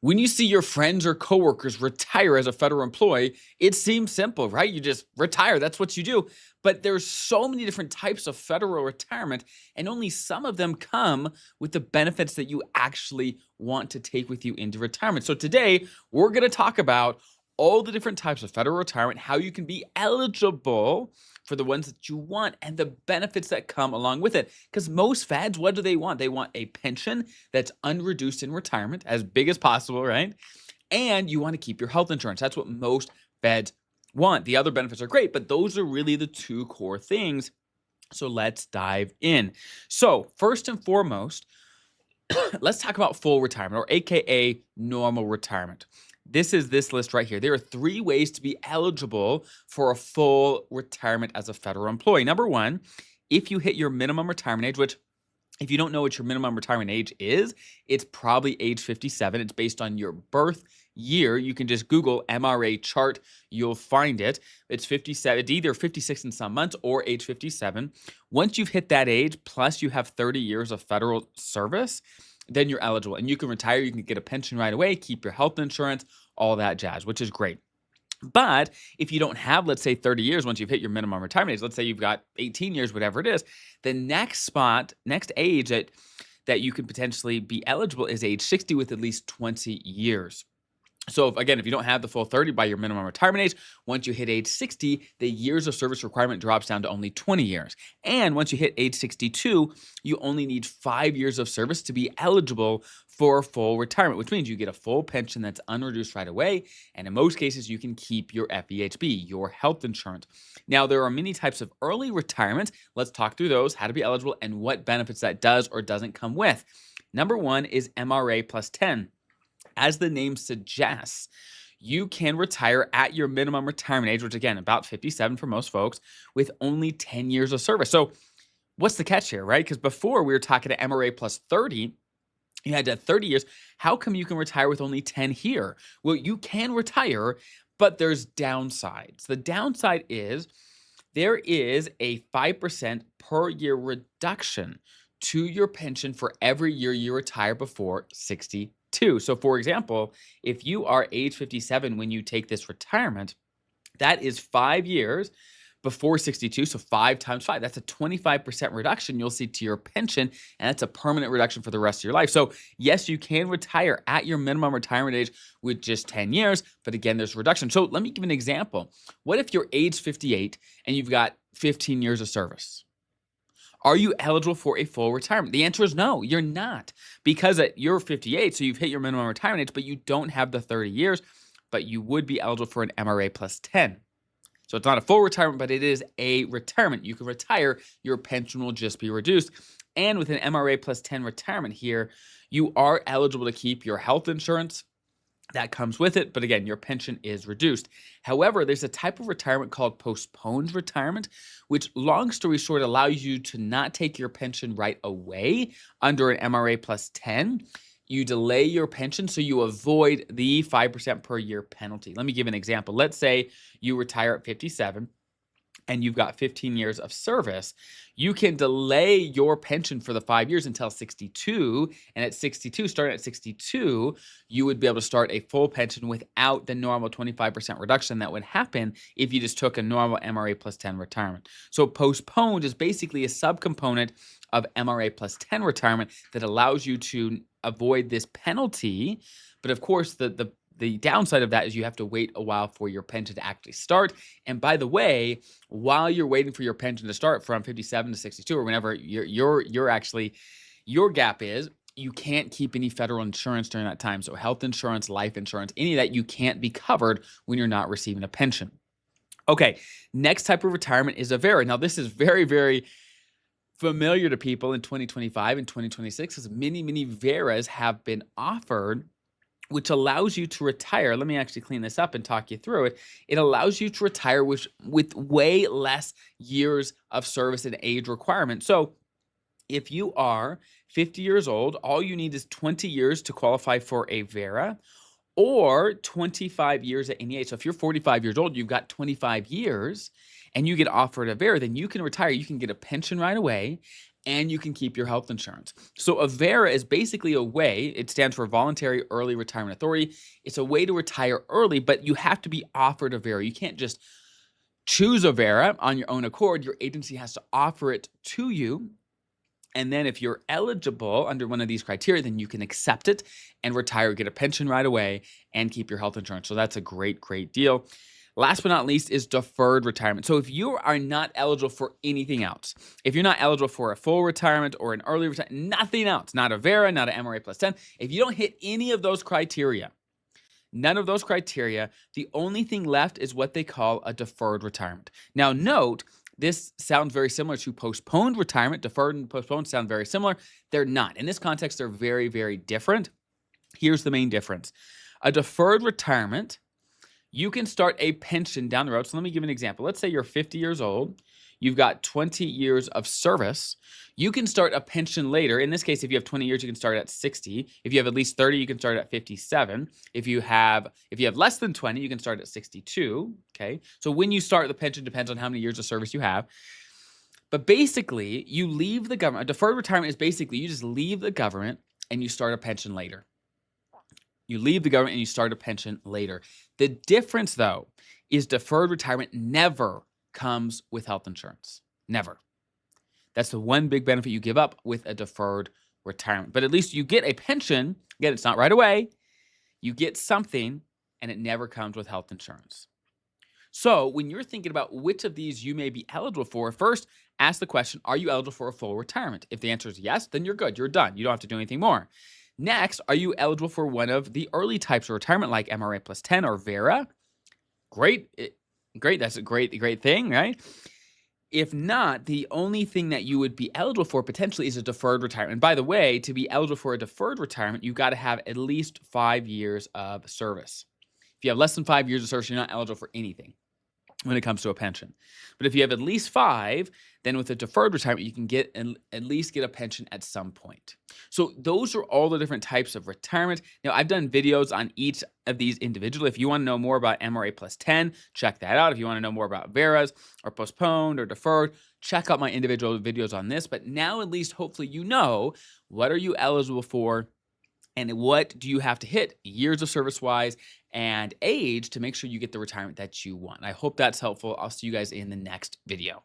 When you see your friends or coworkers retire as a federal employee, it seems simple, right? You just retire. That's what you do. But there's so many different types of federal retirement, and only some of them come with the benefits that you actually want to take with you into retirement. So today, we're going to talk about all the different types of federal retirement, how you can be eligible for the ones that you want, and the benefits that come along with it. Because most feds, what do? They want a pension that's unreduced in retirement, as big as possible, right? And you want to keep your health insurance. That's what most feds want. The other benefits are great, but those are really the two core things. So let's dive in. So first and foremost, let's talk about full retirement, or AKA normal retirement. This is this list right here. There are 3 ways to be eligible for a full retirement as a federal employee. Number 1, if you hit your minimum retirement age, which if you don't know what your minimum retirement age is, it's probably age 57. It's based on your birth year. You can just Google MRA chart. You'll find it. It's 57. It's either 56 in some months or age 57. Once you've hit that age, plus you have 30 years of federal service, then you're eligible. And you can retire. You can get a pension right away, keep your health insurance, all that jazz, which is great. But if you don't have, let's say, 30 years once you've hit your minimum retirement age, let's say you've got 18 years, whatever it is, the next age that you could potentially be eligible is age 60 with at least 20 years. So if you don't have the full 30 by your minimum retirement age, once you hit age 60, the years of service requirement drops down to only 20 years. And once you hit age 62, you only need 5 years of service to be eligible for full retirement, which means you get a full pension that's unreduced right away. And in most cases, you can keep your FEHB, your health insurance. Now, there are many types of early retirement. Let's talk through those, how to be eligible, and what benefits that does or doesn't come with. Number 1 is MRA plus 10. As the name suggests, you can retire at your minimum retirement age, which again, about 57 for most folks, with only 10 years of service. So what's the catch here, right? Because before we were talking to MRA plus 30, you had to have 30 years. How come you can retire with only 10 here? Well, you can retire, but there's downsides. The downside is there is a 5% per year reduction to your pension for every year you retire before 62. So for example, if you are age 57 when you take this retirement, that is 5 years before 62. So 5 times 5, that's a 25% reduction you'll see to your pension. And that's a permanent reduction for the rest of your life. So yes, you can retire at your minimum retirement age with just 10 years. But again, there's reduction. So let me give an example. What if you're age 58 and you've got 15 years of service? Are you eligible for a full retirement? The answer is no, you're not. Because you're 58, so you've hit your minimum retirement age, but you don't have the 30 years, but you would be eligible for an MRA plus 10. So it's not a full retirement, but it is a retirement. You can retire, your pension will just be reduced. And with an MRA plus 10 retirement here, you are eligible to keep your health insurance. That comes with it, but again, your pension is reduced. However, there's a type of retirement called postponed retirement, which, long story short, allows you to not take your pension right away under an MRA plus 10. You delay your pension so you avoid the 5% per year penalty. Let me give an example. Let's say you retire at 57 and you've got 15 years of service. You can delay your pension for the 5 years until 62. And at 62, starting at 62, you would be able to start a full pension without the normal 25% reduction that would happen if you just took a normal MRA plus 10 retirement. So postponed is basically a subcomponent of MRA plus 10 retirement that allows you to avoid this penalty. But of course, the downside of that is you have to wait a while for your pension to actually start. And by the way, while you're waiting for your pension to start from 57 to 62 or whenever your gap is, you can't keep any federal insurance during that time. So health insurance, life insurance, any of that, you can't be covered when you're not receiving a pension. Okay, next type of retirement is a VERA. Now, this is very, very familiar to people in 2025 and 2026 as many VERAs have been offered, which allows you to retire. Let me actually clean this up and talk you through it. It allows you to retire with way less years of service and age requirement. So if you are 50 years old, all you need is 20 years to qualify for a VERA, or 25 years at any age. So if you're 45 years old, you've got 25 years, and you get offered a VERA, then you can retire. You can get a pension right away, and you can keep your health insurance. So a VERA is basically a way, it stands for Voluntary Early Retirement Authority. It's a way to retire early, but you have to be offered a VERA. You can't just choose a VERA on your own accord. Your agency has to offer it to you. And then if you're eligible under one of these criteria, then you can accept it and retire, get a pension right away, and keep your health insurance. So that's a great, great deal. Last but not least is deferred retirement. So if you are not eligible for anything else, if you're not eligible for a full retirement or an early retirement, nothing else, not a VERA, not an MRA plus 10, if you don't hit any of those criteria, none of those criteria, the only thing left is what they call a deferred retirement. Now note, this sounds very similar to postponed retirement. Deferred and postponed sound very similar. They're not. In this context, they're very, very different. Here's the main difference. A deferred retirement, you can start a pension down the road. So let me give an example. Let's say you're 50 years old. You've got 20 years of service. You can start a pension later. In this case, if you have 20 years, you can start at 60. If you have at least 30, you can start at 57. If you have less than 20, you can start at 62. Okay. So when you start the pension depends on how many years of service you have. But basically, you leave the government. A deferred retirement is basically you just leave the government and you start a pension later. You leave the government and you start a pension later. The difference, though, is deferred retirement never comes with health insurance. Never. That's the one big benefit you give up with a deferred retirement. But at least you get a pension. Again, it's not right away. You get something, and it never comes with health insurance. So when you're thinking about which of these you may be eligible for, first ask the question, are you eligible for a full retirement? If the answer is yes, then you're good. You're done. You don't have to do anything more. Next, are you eligible for one of the early types of retirement like MRA plus 10 or VERA? Great. Great. That's a great thing, right? If not, the only thing that you would be eligible for potentially is a deferred retirement. And by the way, to be eligible for a deferred retirement, you've got to have at least 5 years of service. If you have less than 5 years of service, you're not eligible for anything when it comes to a pension. But if you have at least 5, then with a deferred retirement, you can at least get a pension at some point. So those are all the different types of retirement. Now, I've done videos on each of these individually. If you want to know more about MRA plus 10, check that out. If you want to know more about VERAs or postponed or deferred, check out my individual videos on this. But now at least hopefully you know what are you eligible for and what do you have to hit years of service-wise and age to make sure you get the retirement that you want. I hope that's helpful. I'll see you guys in the next video.